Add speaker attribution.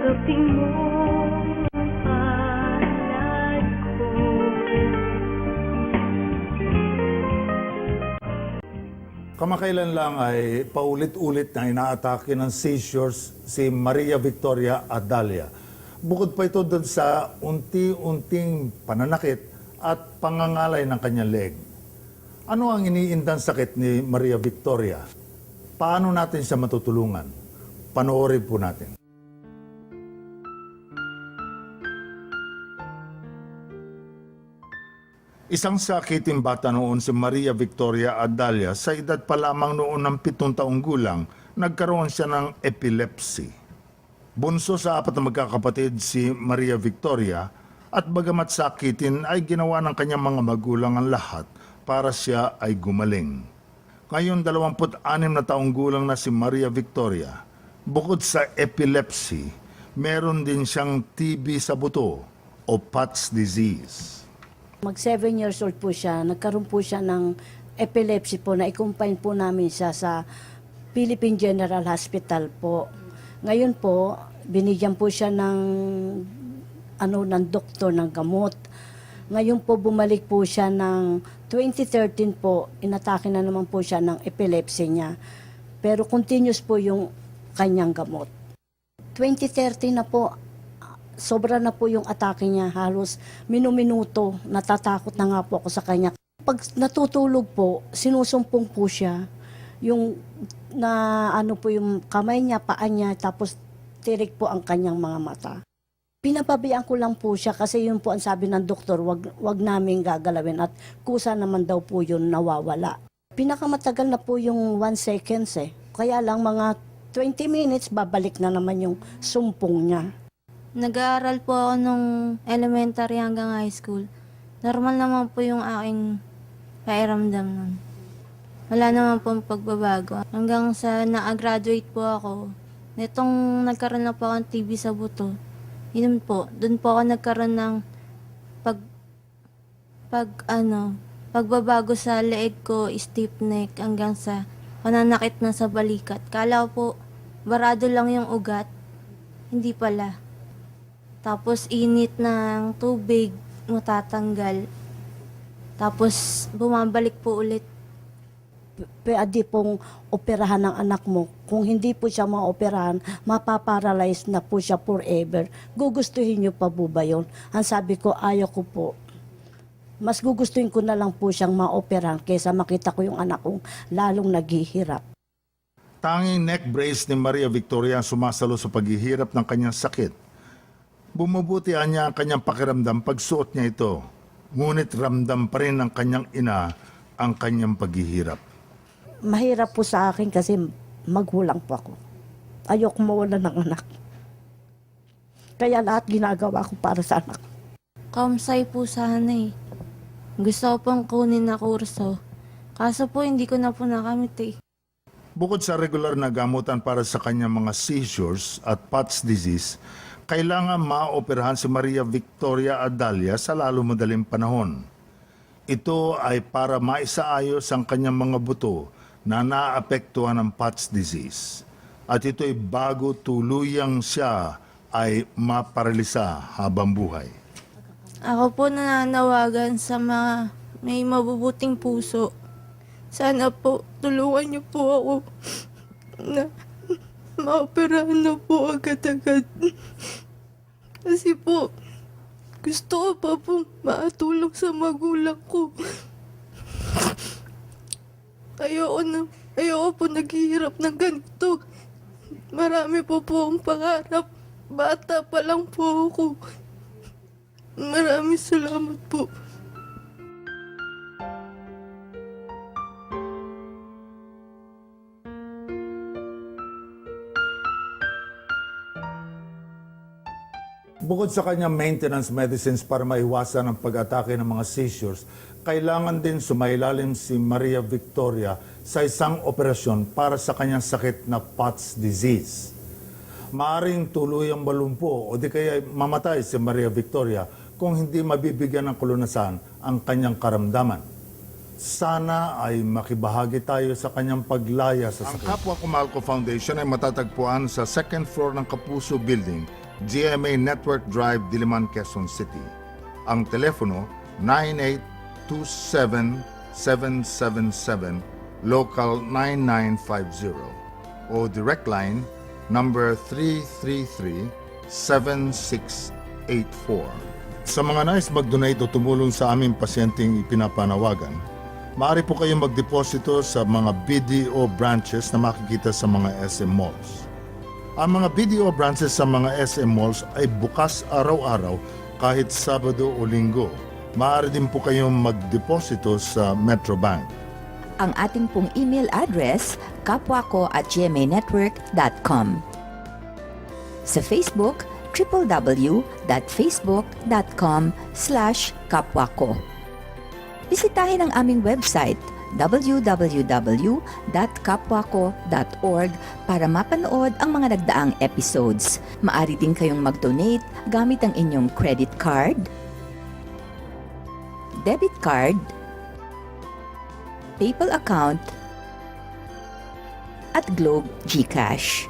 Speaker 1: tanggapin mo ang palad ko.
Speaker 2: Kamakailan lang ay paulit-ulit na inaatake ng seizures si Maria Victoria Adalia. Bukod pa ito doon sa unti-unting pananakit at pangangalay ng kanyang leg. Ano ang iniindang sakit ni Maria Victoria? Paano natin siya matutulungan? Panoorin po natin. Isang sakiting bata noon si Maria Victoria Adalia. Sa edad pa lamang noon ng 7 taong gulang, nagkaroon siya ng epilepsy. Bunso sa 4 na magkakapatid si Maria Victoria at bagamat sakitin ay ginawa ng kanyang mga magulang ang lahat para siya ay gumaling. Ngayon 26 na taong gulang na si Maria Victoria. Bukod sa epilepsy, meron din siyang TB sa buto o POTS disease.
Speaker 3: Mag 7 years old po siya, nagkaroon po siya ng epilepsy po na i-confine po namin siya sa Philippine General Hospital po. Ngayon po, binigyan po siya ng ng doktor ng gamot. Ngayon po bumalik po siya ng 2013 po, inatake na naman po siya ng epilepsy niya. Pero continuous po yung kanyang gamot. 2013 na po, sobra na po yung atake niya, halos minuminuto, natatakot na nga po ako sa kanya. Pag natutulog po, sinusumpong po siya, yung yung kamay niya, paa niya, tapos tirik po ang kanyang mga mata. Pinapabayaan ko lang po siya kasi yun po ang sabi ng doktor, wag namin gagalawin at kusa naman daw po yun nawawala. Pinakamatagal na po yung 1 seconds kaya lang mga 20 minutes babalik na naman yung sumpong niya.
Speaker 4: Nag-aaral po ako nung elementary hanggang high school. Normal naman po yung aking pakiramdam nun. Wala naman pong pagbabago. Hanggang sa na-graduate po ako, nitong nagkaroon na po akong TB sa buto, yun po, doon po ako nagkaroon ng pagbabago sa leeg ko, stiff neck, hanggang sa pananakit na sa balikat. Kala ko po, barado lang yung ugat, hindi pala. Tapos init ng tubig, matatanggal. Tapos bumabalik po ulit.
Speaker 3: Pwede pong operahan ng anak mo. Kung hindi po siya maoperahan, mapaparalyze na po siya forever. Gugustuhin niyo pa po ba yun? Ang sabi ko, ayaw ko po. Mas gugustuhin ko na lang po siyang maoperahan kaysa makita ko yung anak kong lalong naghihirap.
Speaker 2: Tanging neck brace ni Maria Victoria ang sumasalo sa paghihirap ng kanyang sakit. Bumubuti niya ang kanyang pakiramdam pagsuot niya ito. Ngunit ramdam pa rin ng kanyang ina ang kanyang paghihirap.
Speaker 3: Mahirap po sa akin kasi magulang po ako. Ayoko mawala ng anak. Kaya lahat ginagawa ko para sa anak.
Speaker 4: Kaumsay po sana Gusto ko pong kunin na kurso. Kaso po hindi ko na po nakamit
Speaker 2: Bukod sa regular na gamutan para sa kanyang mga seizures at POTS disease, kailangan maoperahan si Maria Victoria Adalia sa lalo madaling panahon. Ito ay para maisaayos ang kanyang mga buto na naapektuhan ng POTS disease. At ito ay bago tuluyang siya ay maparalisa habang buhay.
Speaker 4: Ako po nananawagan sa mga may mabubuting puso. Sana po tulungan niyo po ako na maoperahan na po agad-agad. Kasi po, gusto ko pa po makatulong sa magulang ko. Ayoko po naghihirap ng ganito. Marami po akong pangarap. Bata pa lang po ako. Maraming salamat po.
Speaker 2: Bukod sa kanyang maintenance medicines para maiwasan ang pag-atake ng mga seizures, kailangan din sumailalim si Maria Victoria sa isang operasyon para sa kanyang sakit na POTS disease. Maaring tuluyang malumpo o di kaya mamatay si Maria Victoria kung hindi mabibigyan ng kalunasan ang kanyang karamdaman. Sana ay makibahagi tayo sa kanyang paglaya sa sakit. Ang Kapwa Kumalco Foundation ay matatagpuan sa second floor ng Kapuso Building, GMA Network Drive, Diliman, Quezon City. Ang telepono 9827-777, local 9950 o direct line number 333-7684. Sa mga nais mag-donate o tumulong sa aming pasyenteng ipinapanawagan, maaari po kayong magdeposito sa mga BDO branches na makikita sa mga SM malls. Ang mga BDO branches sa mga SM malls ay bukas araw-araw kahit Sabado o Linggo. Maaari din po kayong magdeposito sa Metrobank.
Speaker 5: Ang ating pong email address, kapwako@gmanetwork.com. Sa Facebook, www.facebook.com/kapwako. Bisitahin ang aming website, www.kapwako.org para mapanood ang mga nagdaang episodes. Maaari din kayong mag-donate gamit ang inyong credit card, debit card, PayPal account, at Globe GCash.